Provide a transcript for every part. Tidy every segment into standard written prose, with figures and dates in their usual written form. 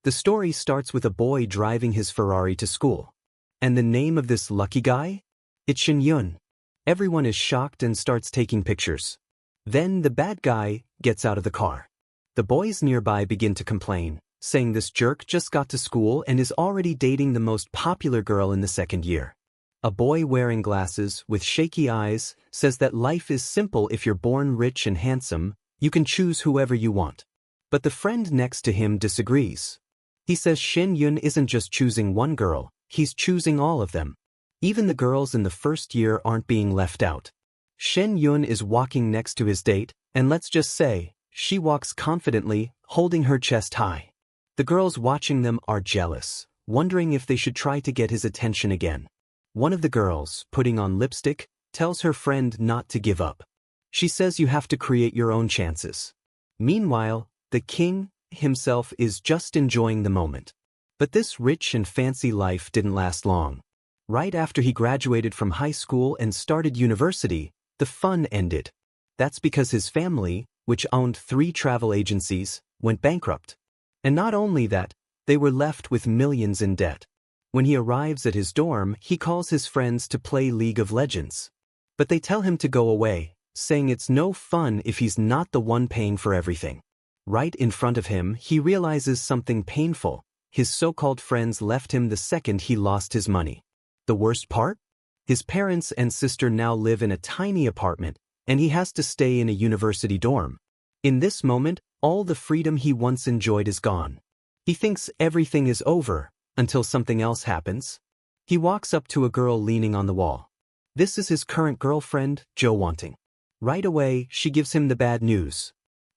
The story starts with a boy driving his Ferrari to school. And the name of this lucky guy? It's Shin-yun. Everyone is shocked and starts taking pictures. Then the bad guy gets out of the car. The boys nearby begin to complain, saying this jerk just got to school and is already dating the most popular girl in the second year. A boy wearing glasses with shaky eyes says that life is simple if you're born rich and handsome, you can choose whoever you want. But the friend next to him disagrees. He says Shin-yun isn't just choosing one girl, he's choosing all of them. Even the girls in the first year aren't being left out. Shin-yun is walking next to his date, and let's just say, she walks confidently, holding her chest high. The girls watching them are jealous, wondering if they should try to get his attention again. One of the girls, putting on lipstick, tells her friend not to give up. She says you have to create your own chances. Meanwhile, the king himself is just enjoying the moment. But this rich and fancy life didn't last long. Right after he graduated from high school and started university, the fun ended. That's because his family, which owned 3 travel agencies, went bankrupt. And not only that, they were left with millions in debt. When he arrives at his dorm, he calls his friends to play League of Legends. But they tell him to go away, saying it's no fun if he's not the one paying for everything. Right in front of him, he realizes something painful. His so-called friends left him the second he lost his money. The worst part? His parents and sister now live in a tiny apartment, and he has to stay in a university dorm. In this moment, all the freedom he once enjoyed is gone. He thinks everything is over, until something else happens. He walks up to a girl leaning on the wall. This is his current girlfriend, ᴄᴏᴘᴘύʀɪԼ. Right away, she gives him the bad news.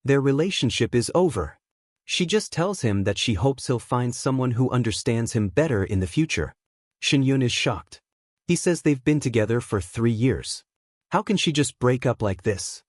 Their relationship is over. She just tells him that she hopes he'll find someone who understands him better in the future. Shin-yun is shocked. He says they've been together for 3 years. How can she just break up like this?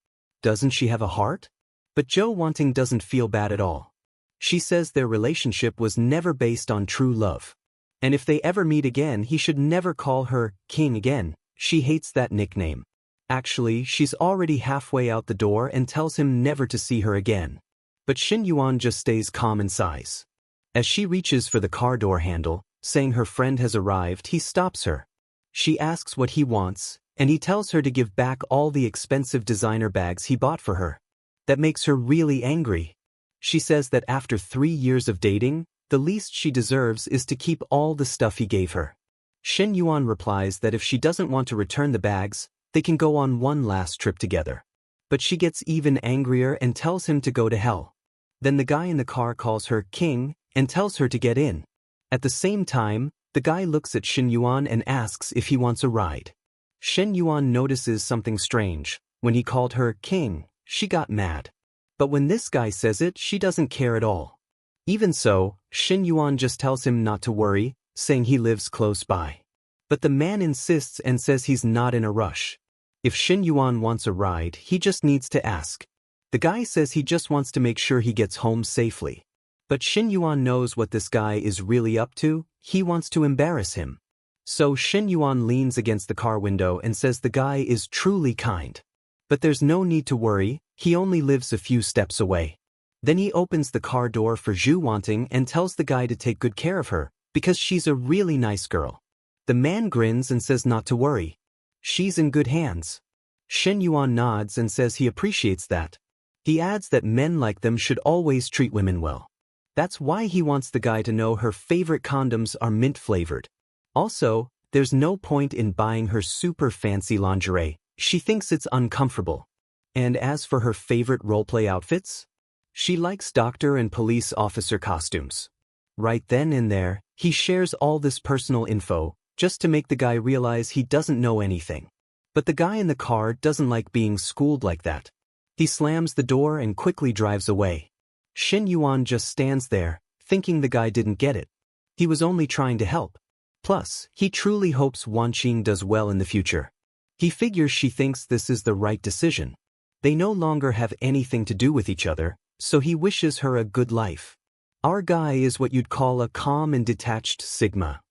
Doesn't she have a heart? But ᴄᴏᴘᴘύ doesn't feel bad at all. She says their relationship was never based on true love. And if they ever meet again, he should never call her king again. She hates that nickname. Actually, she's already halfway out the door and tells him never to see her again. But Shin-yun just stays calm and sighs. As she reaches for the car door handle, saying her friend has arrived, he stops her. She asks what he wants, and he tells her to give back all the expensive designer bags he bought for her. That makes her really angry. She says that after 3 years of dating, the least she deserves is to keep all the stuff he gave her. Shin-yun replies that if she doesn't want to return the bags, they can go on one last trip together. But she gets even angrier and tells him to go to hell. Then the guy in the car calls her king and tells her to get in. At the same time, the guy looks at Shin-yun and asks if he wants a ride. Shin-yun notices something strange. When he called her king, she got mad. But when this guy says it, she doesn't care at all. Even so, Shin-yun just tells him not to worry, saying he lives close by. But the man insists and says he's not in a rush. If Shin-yun wants a ride, he just needs to ask. The guy says he just wants to make sure he gets home safely. But Shin-yun knows what this guy is really up to. He wants to embarrass him. So Shin-yun leans against the car window and says the guy is truly kind. But there's no need to worry, he only lives a few steps away. Then he opens the car door for ᴄᴏᴘᴘύ and tells the guy to take good care of her, because she's a really nice girl. The man grins and says not to worry. She's in good hands. Shin-yun nods and says he appreciates that. He adds that men like them should always treat women well. That's why he wants the guy to know her favorite condoms are mint-flavored. Also, there's no point in buying her super fancy lingerie. She thinks it's uncomfortable. And as for her favorite roleplay outfits, she likes doctor and police officer costumes. Right then and there, he shares all this personal info, just to make the guy realize he doesn't know anything. But the guy in the car doesn't like being schooled like that. He slams the door and quickly drives away. Shin-yun just stands there, thinking the guy didn't get it. He was only trying to help. Plus, he truly hopes Wan-ching does well in the future. He figures she thinks this is the right decision. They no longer have anything to do with each other, so he wishes her a good life. Our guy is what you'd call a calm and detached Sigma.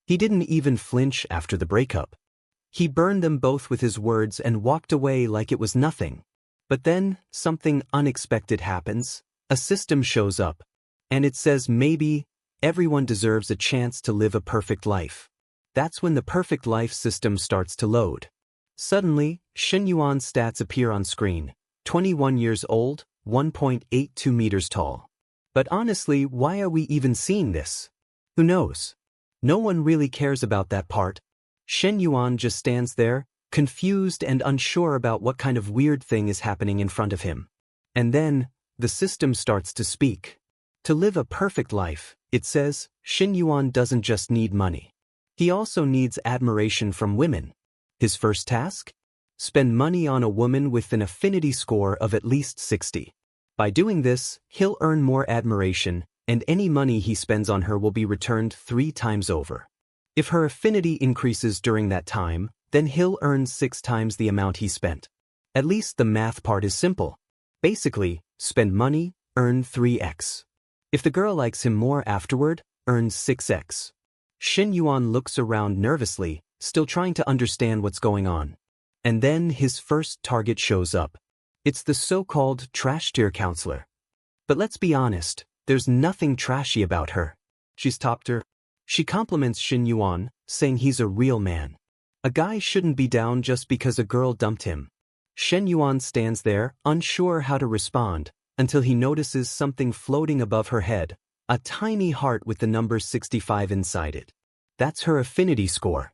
He didn't even flinch after the breakup. He burned them both with his words and walked away like it was nothing. But then, something unexpected happens. A system shows up. And it says maybe everyone deserves a chance to live a perfect life. That's when the perfect life system starts to load. Suddenly, Shen Yuan's stats appear on screen. 21 years old, 1.82 meters tall. But honestly, why are we even seeing this? Who knows? No one really cares about that part. Shen Yuan just stands there, confused and unsure about what kind of weird thing is happening in front of him. And then, the system starts to speak. To live a perfect life, it says, Shen Yuan doesn't just need money. He also needs admiration from women. His first task? Spend money on a woman with an affinity score of at least 60. By doing this, he'll earn more admiration, and any money he spends on her will be returned 3 times over. If her affinity increases during that time, then he'll earn 6 times the amount he spent. At least the math part is simple. Basically, spend money, earn 3x. If the girl likes him more afterward, earn 6x. Shen Yuan looks around nervously, still trying to understand what's going on. And then his first target shows up. It's the so-called trash tier counselor. But let's be honest, there's nothing trashy about her. She's top tier. She compliments Shen Yuan, saying he's a real man. A guy shouldn't be down just because a girl dumped him. Shen Yuan stands there, unsure how to respond, until he notices something floating above her head, a tiny heart with the number 65 inside it. That's her affinity score.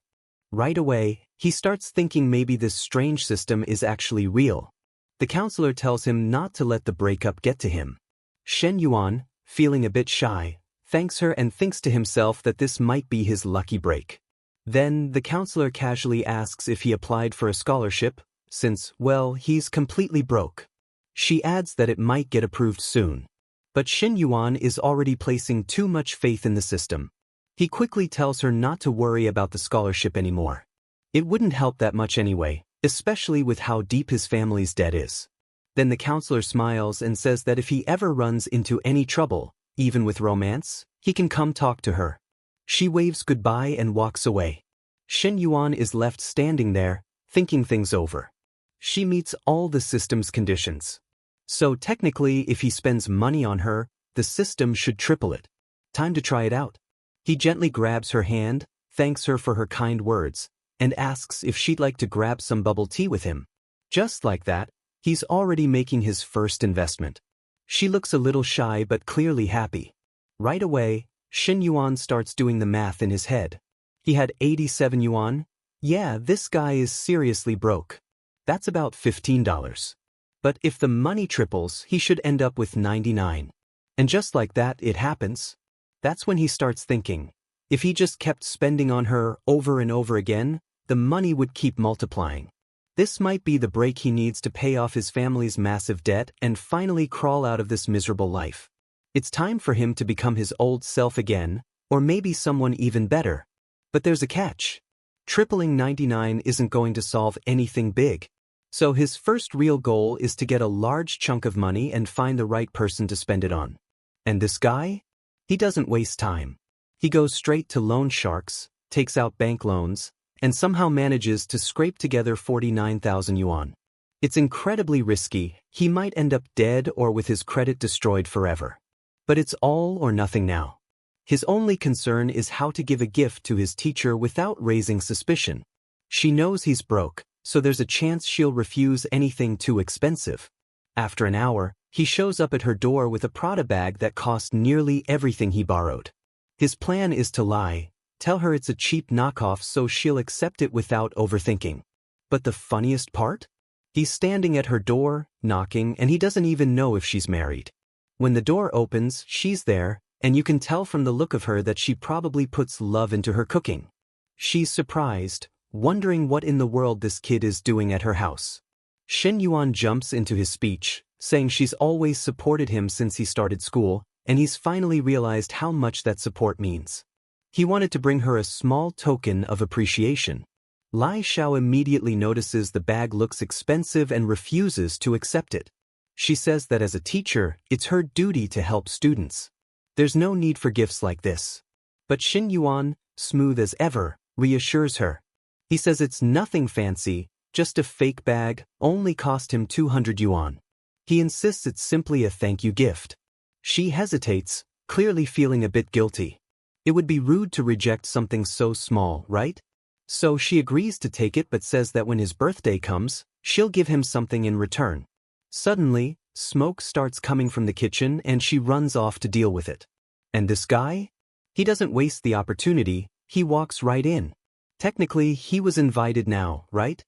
Right away, he starts thinking maybe this strange system is actually real. The counselor tells him not to let the breakup get to him. Shen Yuan, feeling a bit shy, thanks her and thinks to himself that this might be his lucky break. Then, the counselor casually asks if he applied for a scholarship, since, well, he's completely broke. She adds that it might get approved soon. But Shen Yuan is already placing too much faith in the system. He quickly tells her not to worry about the scholarship anymore. It wouldn't help that much anyway, especially with how deep his family's debt is. Then the counselor smiles and says that if he ever runs into any trouble, even with romance, he can come talk to her. She waves goodbye and walks away. Shen Yuan is left standing there, thinking things over. She meets all the system's conditions. So technically, if he spends money on her, the system should triple it. Time to try it out. He gently grabs her hand, thanks her for her kind words, and asks if she'd like to grab some bubble tea with him. Just like that, he's already making his first investment. She looks a little shy but clearly happy. Right away, Shen Yuan starts doing the math in his head. He had 87 yuan? Yeah, this guy is seriously broke. That's about $15. But if the money triples, he should end up with 99. And just like that, it happens. That's when he starts thinking, if he just kept spending on her over and over again, the money would keep multiplying. This might be the break he needs to pay off his family's massive debt and finally crawl out of this miserable life. It's time for him to become his old self again, or maybe someone even better. But there's a catch. Tripling 99 isn't going to solve anything big. So his first real goal is to get a large chunk of money and find the right person to spend it on. And this guy? He doesn't waste time. He goes straight to loan sharks, takes out bank loans, and somehow manages to scrape together 49,000 yuan. It's incredibly risky. He might end up dead or with his credit destroyed forever. But it's all or nothing now. His only concern is how to give a gift to his teacher without raising suspicion. She knows he's broke, so there's a chance she'll refuse anything too expensive. After an hour, he shows up at her door with a Prada bag that cost nearly everything he borrowed. His plan is to lie, tell her it's a cheap knockoff so she'll accept it without overthinking. But the funniest part? He's standing at her door, knocking, and he doesn't even know if she's married. When the door opens, she's there, and you can tell from the look of her that she probably puts love into her cooking. She's surprised, wondering what in the world this kid is doing at her house. Shen Yuan jumps into his speech, saying she's always supported him since he started school, and he's finally realized how much that support means. He wanted to bring her a small token of appreciation. Lai Xiao immediately notices the bag looks expensive and refuses to accept it. She says that as a teacher, it's her duty to help students. There's no need for gifts like this. But Shen Yuan, smooth as ever, reassures her. He says it's nothing fancy, just a fake bag, only cost him 200 yuan. He insists it's simply a thank you gift. She hesitates, clearly feeling a bit guilty. It would be rude to reject something so small, right? So she agrees to take it but says that when his birthday comes, she'll give him something in return. Suddenly, smoke starts coming from the kitchen and she runs off to deal with it. And this guy? He doesn't waste the opportunity, he walks right in. Technically, he was invited now, right?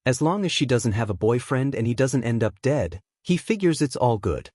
As long as she doesn't have a boyfriend and he doesn't end up dead, he figures it's all good.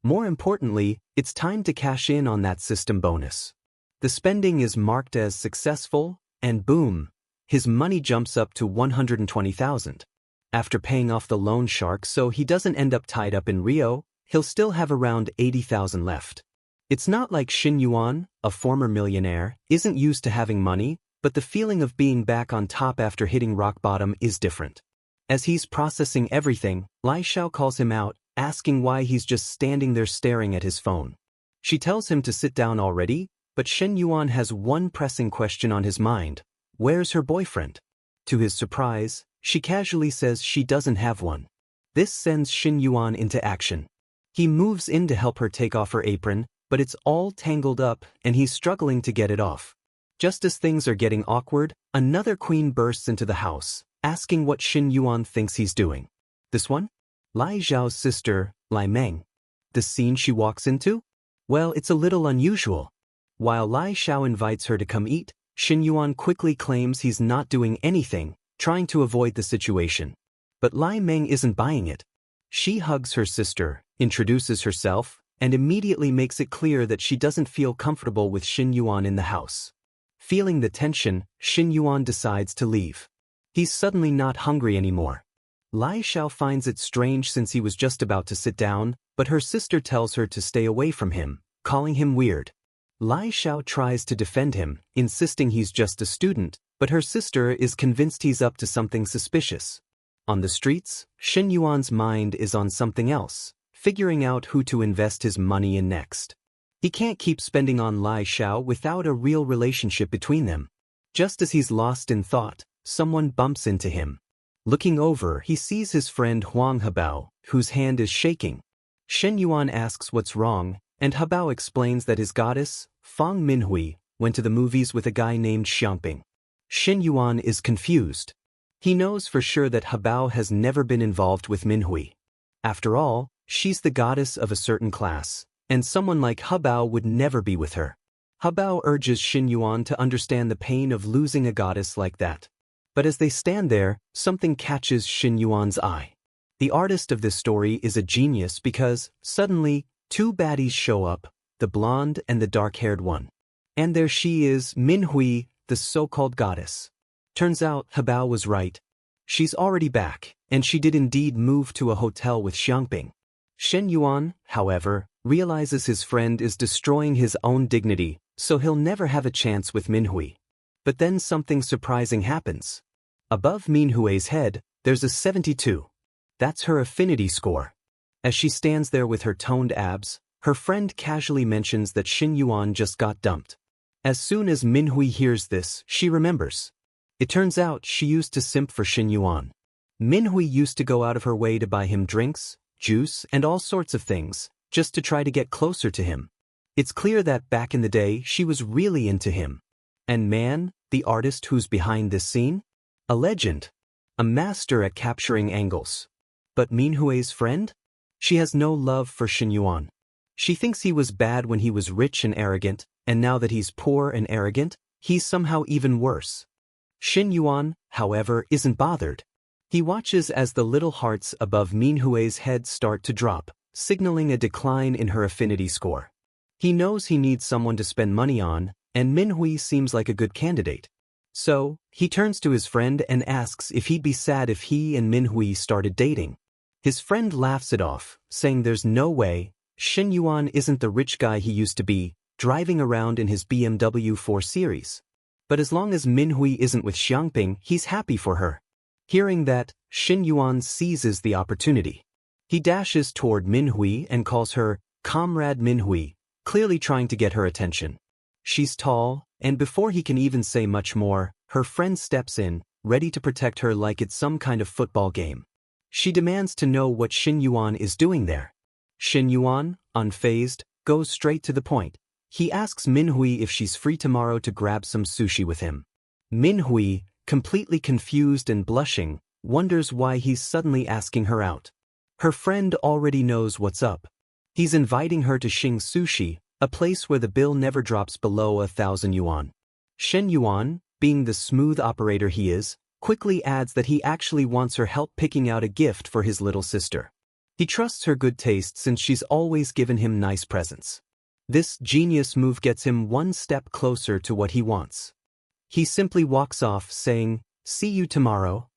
More importantly, it's time to cash in on that system bonus. The spending is marked as successful, and boom, his money jumps up to 120,000. After paying off the loan shark so he doesn't end up tied up in Rio, he'll still have around 80,000 left. It's not like Shin Yuan, a former millionaire, isn't used to having money, but the feeling of being back on top after hitting rock bottom is different. As he's processing everything, Lai Xiao calls him out, asking why he's just standing there staring at his phone. She tells him to sit down already, but Shen Yuan has one pressing question on his mind. Where's her boyfriend? To his surprise, she casually says she doesn't have one. This sends Shin Yuan into action. He moves in to help her take off her apron, but it's all tangled up and he's struggling to get it off. Just as things are getting awkward, another queen bursts into the house, asking what Shin Yuan thinks he's doing. This one? Lai Zhao's sister, Lai Meng. The scene she walks into? Well, it's a little unusual. While Lai Xiao invites her to come eat, Shin Yuan quickly claims he's not doing anything, trying to avoid the situation. But Lai Meng isn't buying it. She hugs her sister, introduces herself, and immediately makes it clear that she doesn't feel comfortable with Shin Yuan in the house. Feeling the tension, Shin Yuan decides to leave. He's suddenly not hungry anymore. Lai Xiao finds it strange since he was just about to sit down, but her sister tells her to stay away from him, calling him weird. Lai Xiao tries to defend him, insisting he's just a student, but her sister is convinced he's up to something suspicious. On the streets, Shin Yuan's mind is on something else, figuring out who to invest his money in next. He can't keep spending on Lai Xiao without a real relationship between them. Just as he's lost in thought, someone bumps into him. Looking over, he sees his friend Huang Hebao, whose hand is shaking. Shen Yuan asks what's wrong, and Hebao explains that his goddess, Fang Minhui, went to the movies with a guy named Xiangping. Shen Yuan is confused. He knows for sure that Hebao has never been involved with Minhui. After all, she's the goddess of a certain class, and someone like Hebao would never be with her. Hebao urges Shen Yuan to understand the pain of losing a goddess like that. But as they stand there, something catches Shin Yuan's eye. The artist of this story is a genius because, suddenly, two baddies show up, the blonde and the dark-haired one. And there she is, Minhui, the so-called goddess. Turns out, Hebao was right. She's already back, and she did indeed move to a hotel with Xiangping. Shen Yuan, however, realizes his friend is destroying his own dignity, so he'll never have a chance with Minhui. But then something surprising happens. Above Minhui's head, there's a 72. That's her affinity score. As she stands there with her toned abs, her friend casually mentions that Shin Yuan just got dumped. As soon as Minhui hears this, she remembers. It turns out she used to simp for Shin Yuan. Minhui used to go out of her way to buy him drinks, juice, and all sorts of things, just to try to get closer to him. It's clear that back in the day she was really into him. And man, the artist who's behind this scene? A legend. A master at capturing angles. But Minhui's friend? She has no love for Shin Yuan. She thinks he was bad when he was rich and arrogant, and now that he's poor and arrogant, he's somehow even worse. Shin Yuan, however, isn't bothered. He watches as the little hearts above Minhui's head start to drop, signaling a decline in her affinity score. He knows he needs someone to spend money on, and Minhui seems like a good candidate. So, he turns to his friend and asks if he'd be sad if he and Minhui started dating. His friend laughs it off, saying there's no way, Shin Yuan isn't the rich guy he used to be, driving around in his BMW 4 Series. But as long as Minhui isn't with Xiangping, he's happy for her. Hearing that, Shin Yuan seizes the opportunity. He dashes toward Minhui and calls her, Comrade Minhui, clearly trying to get her attention. She's tall, and before he can even say much more, her friend steps in, ready to protect her like it's some kind of football game. She demands to know what Shin Yuan is doing there. Shin Yuan, unfazed, goes straight to the point. He asks Manhwa if she's free tomorrow to grab some sushi with him. Manhwa, completely confused and blushing, wonders why he's suddenly asking her out. Her friend already knows what's up. He's inviting her to Xing Sushi, a place where the bill never drops below 1,000 yuan. Shen Yuan, being the smooth operator he is, quickly adds that he actually wants her help picking out a gift for his little sister. He trusts her good taste since she's always given him nice presents. This genius move gets him one step closer to what he wants. He simply walks off saying, "See you tomorrow."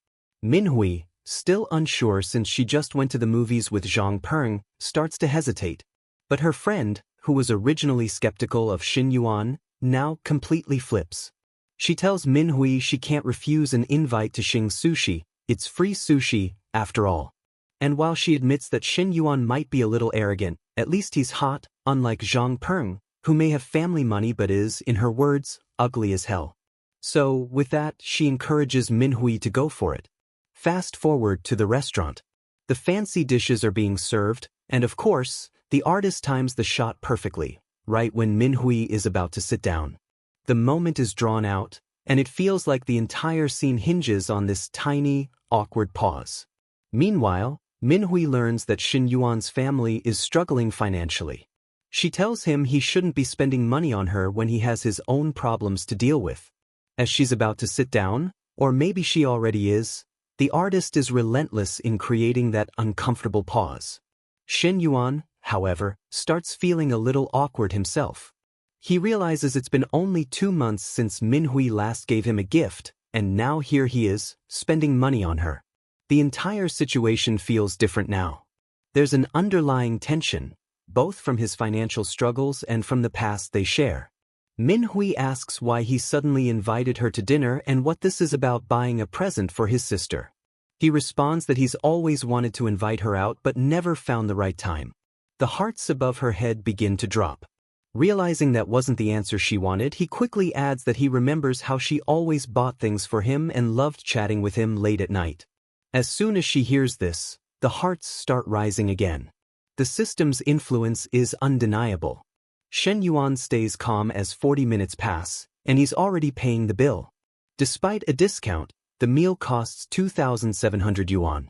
Manhwa, still unsure since she just went to the movies with Zhang Peng, starts to hesitate. But her friend, who was originally skeptical of Shen Yuan, now completely flips. She tells Manhwa she can't refuse an invite to Xing Sushi, it's free sushi, after all. And while she admits that Shen Yuan might be a little arrogant, at least he's hot, unlike Zhang Peng, who may have family money but is, in her words, ugly as hell. So, with that, she encourages Manhwa to go for it. Fast forward to the restaurant. The fancy dishes are being served, and of course, the artist times the shot perfectly, right when Manhwa is about to sit down. The moment is drawn out, and it feels like the entire scene hinges on this tiny, awkward pause. Meanwhile, Manhwa learns that Shen Yuan's family is struggling financially. She tells him he shouldn't be spending money on her when he has his own problems to deal with. As she's about to sit down, or maybe she already is, the artist is relentless in creating that uncomfortable pause. Shen Yuan, however, starts feeling a little awkward himself. He realizes it's been only 2 months since Manhwa last gave him a gift, and now here he is, spending money on her. The entire situation feels different now. There's an underlying tension, both from his financial struggles and from the past they share. Manhwa asks why he suddenly invited her to dinner and what this is about buying a present for his sister. He responds that he's always wanted to invite her out but never found the right time. The hearts above her head begin to drop. Realizing that wasn't the answer she wanted, he quickly adds that he remembers how she always bought things for him and loved chatting with him late at night. As soon as she hears this, the hearts start rising again. The system's influence is undeniable. Shen Yuan stays calm as 40 minutes pass, and he's already paying the bill. Despite a discount, the meal costs 2,700 yuan.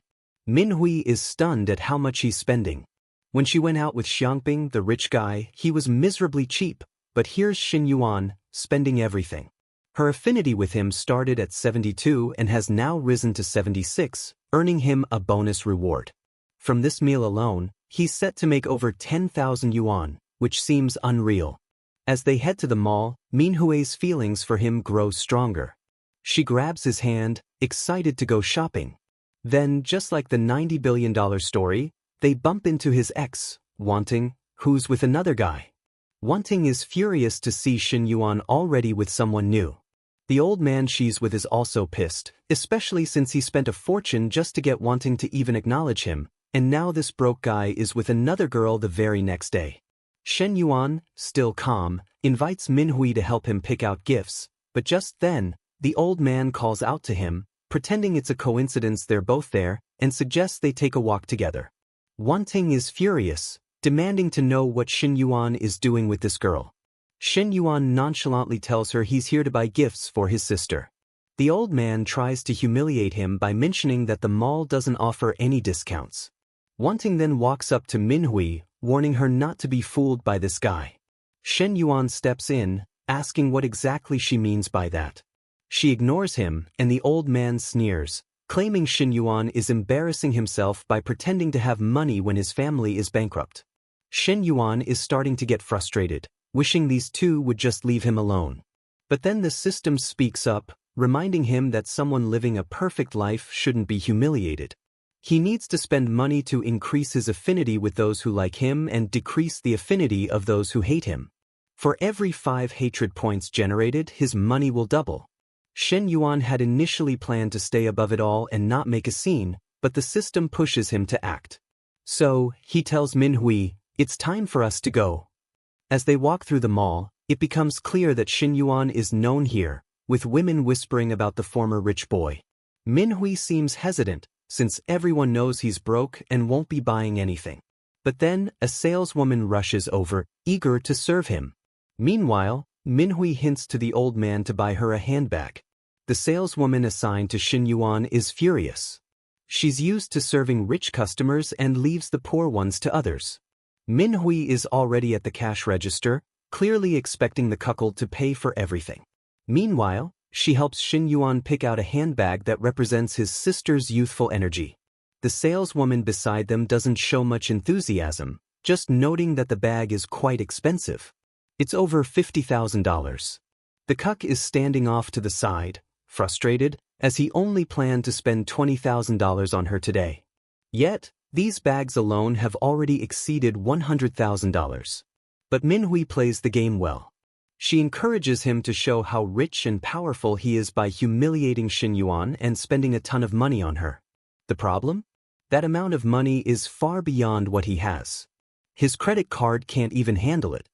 Manhwa is stunned at how much he's spending. When she went out with Xiangping, the rich guy, he was miserably cheap, but here's Shen Yuan, spending everything. Her affinity with him started at 72 and has now risen to 76, earning him a bonus reward. From this meal alone, he's set to make over 10,000 yuan, which seems unreal. As they head to the mall, Manhwa's feelings for him grow stronger. She grabs his hand, excited to go shopping. Then, just like the $90 billion story, they bump into his ex, Wanting, who's with another guy. Wanting is furious to see Shen Yuan already with someone new. The old man she's with is also pissed, especially since he spent a fortune just to get Wanting to even acknowledge him, and now this broke guy is with another girl the very next day. Shen Yuan, still calm, invites Manhwa to help him pick out gifts, but just then, the old man calls out to him, pretending it's a coincidence they're both there, and suggests they take a walk together. Wanting is furious, demanding to know what Shen Yuan is doing with this girl. Shen Yuan nonchalantly tells her he's here to buy gifts for his sister. The old man tries to humiliate him by mentioning that the mall doesn't offer any discounts. Wanting then walks up to Manhwa, warning her not to be fooled by this guy. Shen Yuan steps in, asking what exactly she means by that. She ignores him, and the old man sneers, claiming Shen Yuan is embarrassing himself by pretending to have money when his family is bankrupt. Shen Yuan is starting to get frustrated, wishing these two would just leave him alone. But then the system speaks up, reminding him that someone living a perfect life shouldn't be humiliated. He needs to spend money to increase his affinity with those who like him and decrease the affinity of those who hate him. For every 5 hatred points generated, his money will double. Shen Yuan had initially planned to stay above it all and not make a scene, but the system pushes him to act. So, he tells Manhwa, "It's time for us to go." As they walk through the mall, it becomes clear that Shen Yuan is known here, with women whispering about the former rich boy. Manhwa seems hesitant, since everyone knows he's broke and won't be buying anything. But then, a saleswoman rushes over, eager to serve him. Meanwhile, Manhwa hints to the old man to buy her a handbag. The saleswoman assigned to Shin Yuan is furious. She's used to serving rich customers and leaves the poor ones to others. Manhwa is already at the cash register, clearly expecting the cuckold to pay for everything. Meanwhile, she helps Shin Yuan pick out a handbag that represents his sister's youthful energy. The saleswoman beside them doesn't show much enthusiasm, just noting that the bag is quite expensive. It's over $50,000. The cuck is standing off to the side, frustrated, as he only planned to spend $20,000 on her today. Yet, these bags alone have already exceeded $100,000. But Manhwa plays the game well. She encourages him to show how rich and powerful he is by humiliating Shin Yuan and spending a ton of money on her. The problem? That amount of money is far beyond what he has. His credit card can't even handle it.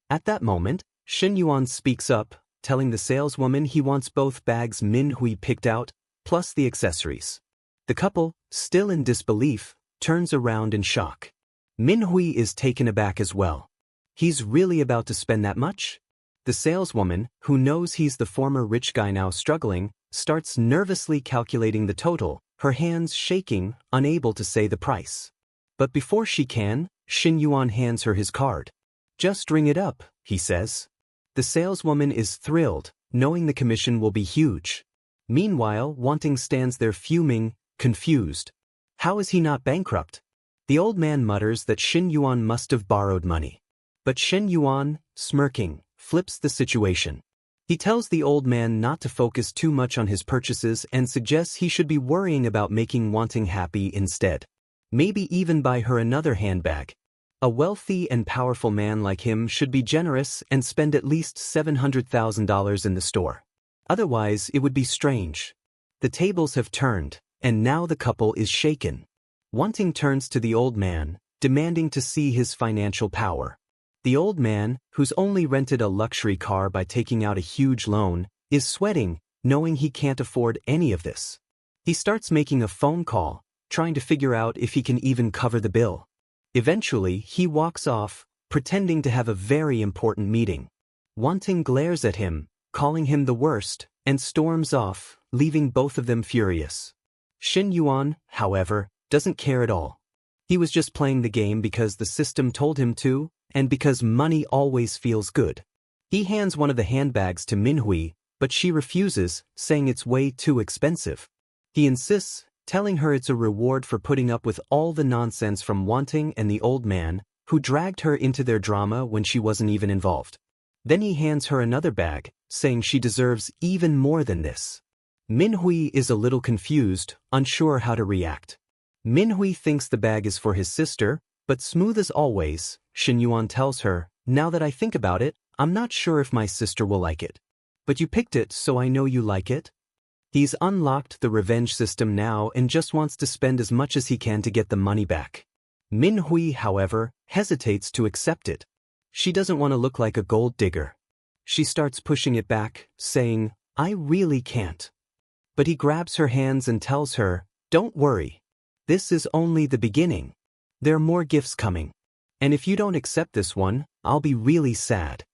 At that moment, Shin Yuan speaks up, telling the saleswoman he wants both bags Manhwa picked out, plus the accessories. The couple, still in disbelief, turns around in shock. Manhwa is taken aback as well. He's really about to spend that much? The saleswoman, who knows he's the former rich guy now struggling, starts nervously calculating the total, her hands shaking, unable to say the price. But before she can, Shin Yuan hands her his card. "Just ring it up," he says. The saleswoman is thrilled, knowing the commission will be huge. Meanwhile, Wanting stands there fuming, confused. How is he not bankrupt? The old man mutters that Shin Yuan must have borrowed money. But Shin Yuan, smirking, flips the situation. He tells the old man not to focus too much on his purchases and suggests he should be worrying about making Wanting happy instead. Maybe even buy her another handbag. A wealthy and powerful man like him should be generous and spend at least $700,000 in the store. Otherwise, it would be strange. The tables have turned, and now the couple is shaken. Wanting turns to the old man, demanding to see his financial power. The old man, who's only rented a luxury car by taking out a huge loan, is sweating, knowing he can't afford any of this. He starts making a phone call, trying to figure out if he can even cover the bill. Eventually, he walks off, pretending to have a very important meeting. Wanting glares at him, calling him the worst, and storms off, leaving both of them furious. Shin Yuan, however, doesn't care at all. He was just playing the game because the system told him to, and because money always feels good. He hands one of the handbags to Manhwa, but she refuses, saying it's way too expensive. He insists, telling her it's a reward for putting up with all the nonsense from Wanting and the old man, who dragged her into their drama when she wasn't even involved. Then he hands her another bag, saying she deserves even more than this. Manhwa is a little confused, unsure how to react. Manhwa thinks the bag is for his sister, but smooth as always, Shin Yuan tells her, "Now that I think about it, I'm not sure if my sister will like it. But you picked it, so I know you like it." He's unlocked the revenge system now and just wants to spend as much as he can to get the money back. Manhwa, however, hesitates to accept it. She doesn't want to look like a gold digger. She starts pushing it back, saying, "I really can't." But he grabs her hands and tells her, "Don't worry. This is only the beginning. There are more gifts coming. And if you don't accept this one, I'll be really sad."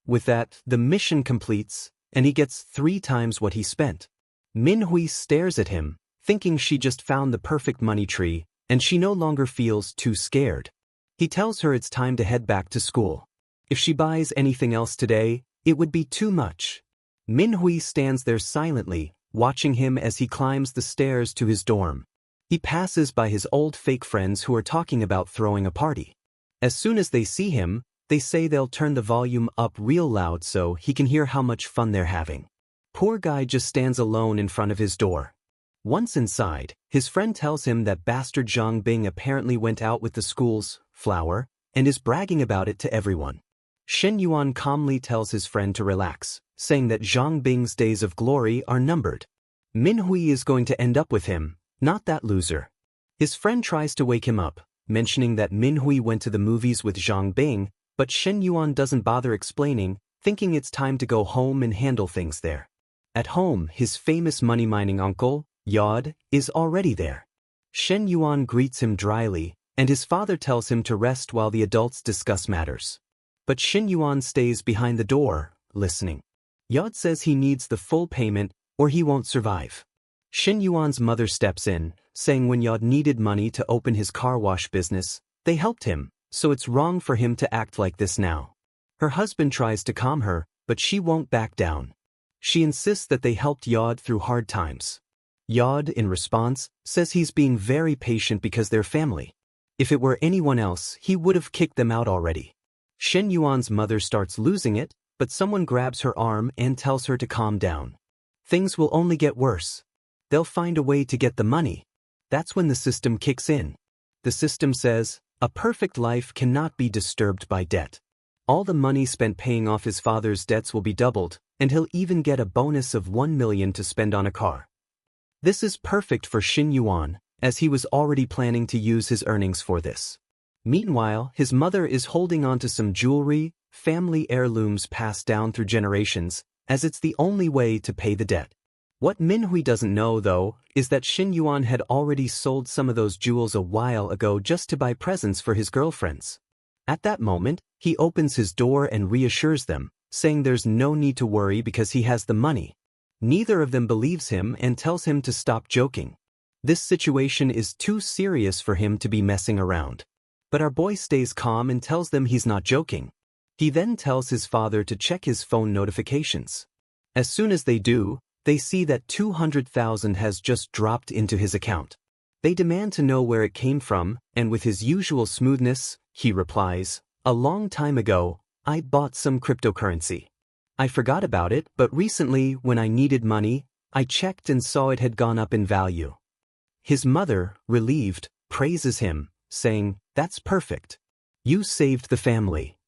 With that, the mission completes, and he gets 3 times what he spent. Manhwa stares at him, thinking she just found the perfect money tree, and she no longer feels too scared. He tells her it's time to head back to school. If she buys anything else today, it would be too much. Manhwa stands there silently, watching him as he climbs the stairs to his dorm. He passes by his old fake friends who are talking about throwing a party. As soon as they see him, they say they'll turn the volume up real loud so he can hear how much fun they're having. Poor guy just stands alone in front of his door. Once inside, his friend tells him that bastard Zhang Bing apparently went out with the school's flower and is bragging about it to everyone. Shin Yuan calmly tells his friend to relax, saying that Zhang Bing's days of glory are numbered. Manhwa is going to end up with him, not that loser. His friend tries to wake him up, mentioning that Manhwa went to the movies with Zhang Bing, but Shin Yuan doesn't bother explaining, thinking it's time to go home and handle things there. At home, his famous money-mining uncle, Yod, is already there. Shin Yuan greets him dryly, and his father tells him to rest while the adults discuss matters. But Shin Yuan stays behind the door, listening. Yod says he needs the full payment or he won't survive. Shin Yuan's mother steps in, saying when Yod needed money to open his car wash business, they helped him, so it's wrong for him to act like this now. Her husband tries to calm her, but she won't back down. She insists that they helped Yod through hard times. Yod, in response, says he's being very patient because they're family. If it were anyone else, he would have kicked them out already. Shin Yuan's mother starts losing it, but someone grabs her arm and tells her to calm down. Things will only get worse. They'll find a way to get the money. That's when the system kicks in. The system says, a perfect life cannot be disturbed by debt. All the money spent paying off his father's debts will be doubled, and he'll even get a bonus of 1 million to spend on a car. This is perfect for Shin Yuan, as he was already planning to use his earnings for this. Meanwhile, his mother is holding on to some jewelry, family heirlooms passed down through generations, as it's the only way to pay the debt. What Manhwa doesn't know, though, is that Shin Yuan had already sold some of those jewels a while ago just to buy presents for his girlfriends. At that moment, he opens his door and reassures them, saying there's no need to worry because he has the money. Neither of them believes him and tells him to stop joking. This situation is too serious for him to be messing around. But our boy stays calm and tells them he's not joking. He then tells his father to check his phone notifications. As soon as they do, they see that 200,000 has just dropped into his account. They demand to know where it came from, and with his usual smoothness, he replies, "A long time ago, I bought some cryptocurrency. I forgot about it, but recently, when I needed money, I checked and saw it had gone up in value." His mother, relieved, praises him, saying, "That's perfect. You saved the family."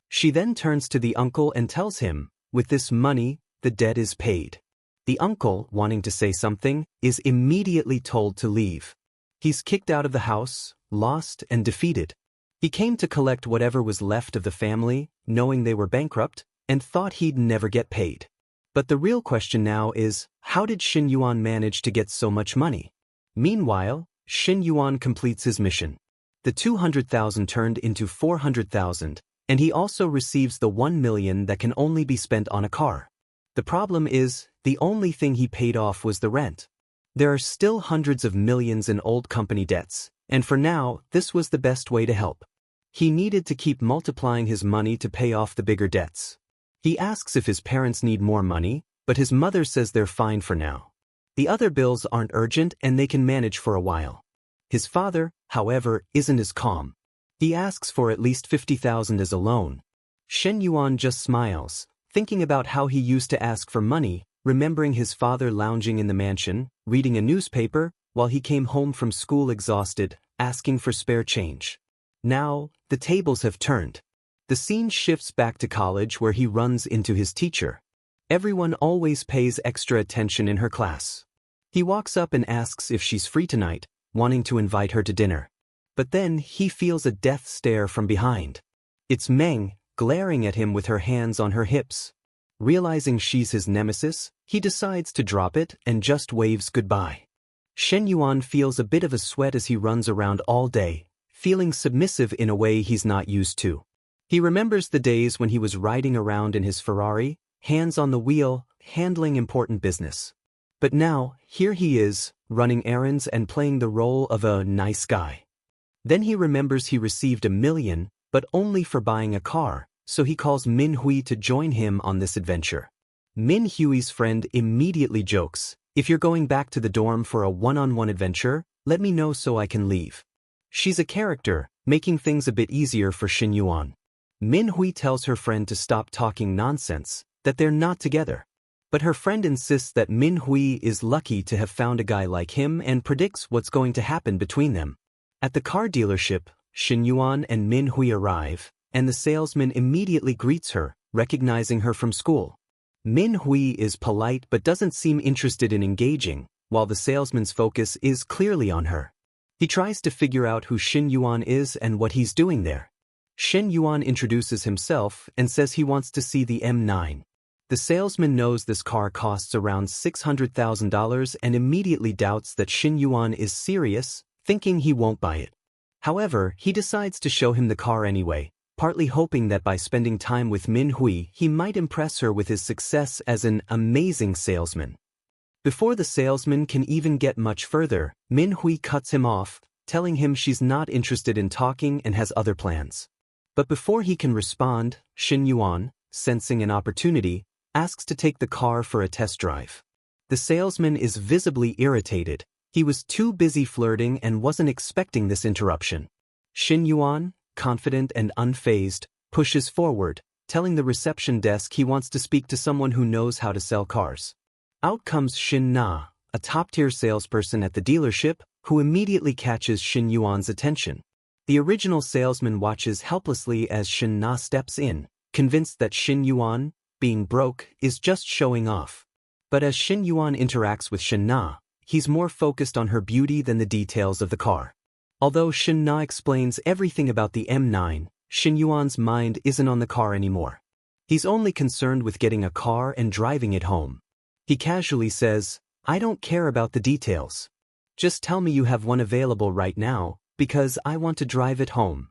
She then turns to the uncle and tells him, "With this money, the debt is paid." The uncle, wanting to say something, is immediately told to leave. He's kicked out of the house, lost and defeated. He came to collect whatever was left of the family, knowing they were bankrupt, and thought he'd never get paid. But the real question now is, how did Shin Yuan manage to get so much money? Meanwhile, Shin Yuan completes his mission. The 200,000 turned into 400,000, and he also receives the 1 million that can only be spent on a car. The problem is, the only thing he paid off was the rent. There are still hundreds of millions in old company debts, and for now, this was the best way to help. He needed to keep multiplying his money to pay off the bigger debts. He asks if his parents need more money, but his mother says they're fine for now. The other bills aren't urgent and they can manage for a while. His father, however, isn't as calm. He asks for at least 50,000 as a loan. Shin Yuan just smiles, thinking about how he used to ask for money, remembering his father lounging in the mansion, reading a newspaper, while he came home from school exhausted, asking for spare change. Now, the tables have turned. The scene shifts back to college where he runs into his teacher. Everyone always pays extra attention in her class. He walks up and asks if she's free tonight, wanting to invite her to dinner. But then he feels a death stare from behind. It's Meng, glaring at him with her hands on her hips. Realizing she's his nemesis, he decides to drop it and just waves goodbye. Shen Yuan feels a bit of a sweat as he runs around all day, feeling submissive in a way he's not used to. He remembers the days when he was riding around in his Ferrari, hands on the wheel, handling important business. But now, here he is, running errands and playing the role of a nice guy. Then he remembers he received 1 million, but only for buying a car, so he calls Manhwa to join him on this adventure. Manhwa's friend immediately jokes, "If you're going back to the dorm for a one-on-one adventure, let me know so I can leave." She's a character, making things a bit easier for Shin Yuan. Manhwa tells her friend to stop talking nonsense, that they're not together. But her friend insists that Manhwa is lucky to have found a guy like him and predicts what's going to happen between them. At the car dealership, Shin Yuan and Manhwa arrive, and the salesman immediately greets her, recognizing her from school. Manhwa is polite but doesn't seem interested in engaging, while the salesman's focus is clearly on her. He tries to figure out who Shin Yuan is and what he's doing there. Shin Yuan introduces himself and says he wants to see the M9. The salesman knows this car costs around $600,000 and immediately doubts that Shin Yuan is serious, thinking he won't buy it. However, he decides to show him the car anyway, partly hoping that by spending time with Manhwa he might impress her with his success as an amazing salesman. Before the salesman can even get much further, Manhwa cuts him off, telling him she's not interested in talking and has other plans. But before he can respond, Shin Yuan, sensing an opportunity, asks to take the car for a test drive. The salesman is visibly irritated. He was too busy flirting and wasn't expecting this interruption. Shin Yuan, confident and unfazed, pushes forward, telling the reception desk he wants to speak to someone who knows how to sell cars. Out comes Shin Na, a top-tier salesperson at the dealership, who immediately catches Shin Yuan's attention. The original salesman watches helplessly as Shin Na steps in, convinced that Shin Yuan, being broke, is just showing off. But as Shin Yuan interacts with Shin Na, he's more focused on her beauty than the details of the car. Although Shin Na explains everything about the M9, Shin Yuan's mind isn't on the car anymore. He's only concerned with getting a car and driving it home. He casually says, "I don't care about the details. Just tell me you have one available right now, because I want to drive it home."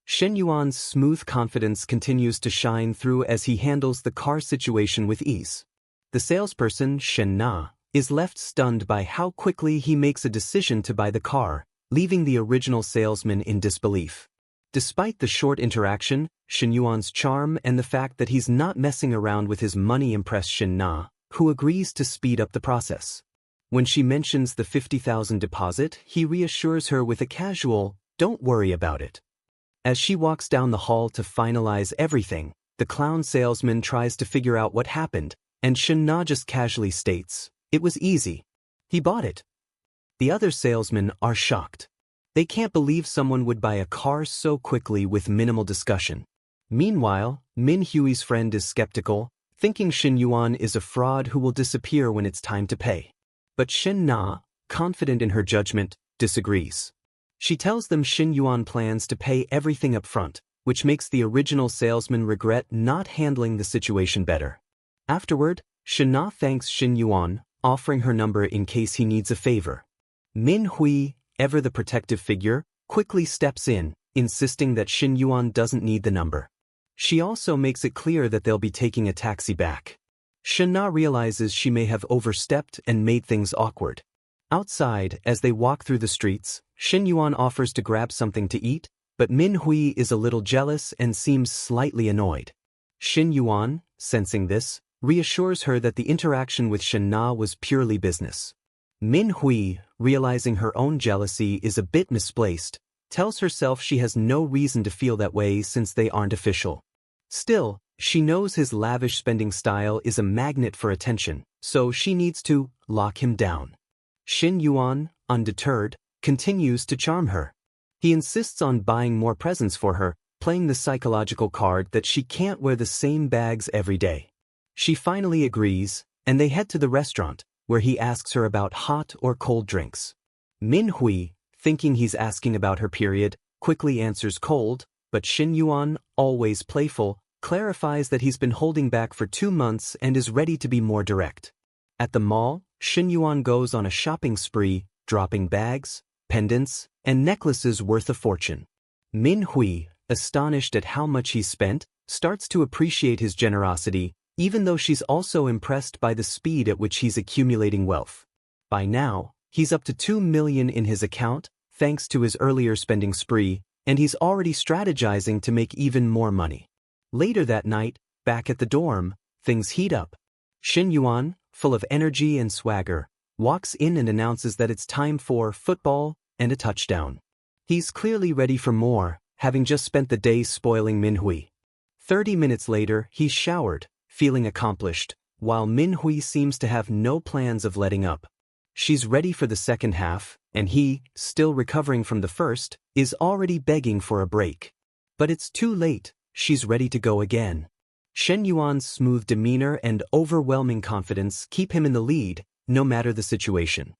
Shin Yuan's smooth confidence continues to shine through as he handles the car situation with ease. The salesperson, Shin Na, is left stunned by how quickly he makes a decision to buy the car, leaving the original salesman in disbelief. Despite the short interaction, Shin Yuan's charm and the fact that he's not messing around with his money impress Shin Na, who agrees to speed up the process. When she mentions the 50,000 deposit, he reassures her with a casual, "Don't worry about it." As she walks down the hall to finalize everything, the clown salesman tries to figure out what happened, and Shin Na just casually states, "It was easy. He bought it." The other salesmen are shocked. They can't believe someone would buy a car so quickly with minimal discussion. Meanwhile, Manhwa's friend is skeptical, thinking Shin Yuan is a fraud who will disappear when it's time to pay. But Shin Na, confident in her judgment, disagrees. She tells them Shin Yuan plans to pay everything up front, which makes the original salesman regret not handling the situation better. Afterward, Shin Na thanks Shin Yuan, offering her number in case he needs a favor. Manhwa, ever the protective figure, quickly steps in, insisting that Shin Yuan doesn't need the number. She also makes it clear that they'll be taking a taxi back. Shin Na realizes she may have overstepped and made things awkward. Outside, as they walk through the streets, Shin Yuan offers to grab something to eat, but Manhwa is a little jealous and seems slightly annoyed. Shin Yuan, sensing this, reassures her that the interaction with Shin Na was purely business. Manhwa, realizing her own jealousy is a bit misplaced, tells herself she has no reason to feel that way since they aren't official. Still, she knows his lavish spending style is a magnet for attention, so she needs to lock him down. Shin Yuan, undeterred, continues to charm her. He insists on buying more presents for her, playing the psychological card that she can't wear the same bags every day. She finally agrees, and they head to the restaurant, where he asks her about hot or cold drinks. Manhwa, thinking he's asking about her period, quickly answers cold, but Shin Yuan, always playful, clarifies that he's been holding back for 2 months and is ready to be more direct. At the mall, Shin Yuan goes on a shopping spree, dropping bags, pendants, and necklaces worth a fortune. Manhwa, astonished at how much he's spent, starts to appreciate his generosity, even though she's also impressed by the speed at which he's accumulating wealth. By now, he's up to 2 million in his account, thanks to his earlier spending spree, and he's already strategizing to make even more money. Later that night, back at the dorm, things heat up. Shin Yuan, full of energy and swagger, walks in and announces that it's time for football and a touchdown. He's clearly ready for more, having just spent the day spoiling Manhwa. 30 minutes later, he's showered, feeling accomplished, while Manhwa seems to have no plans of letting up. She's ready for the second half, and he, still recovering from the first, is already begging for a break. But it's too late, she's ready to go again. Shin Yuan's smooth demeanor and overwhelming confidence keep him in the lead, no matter the situation.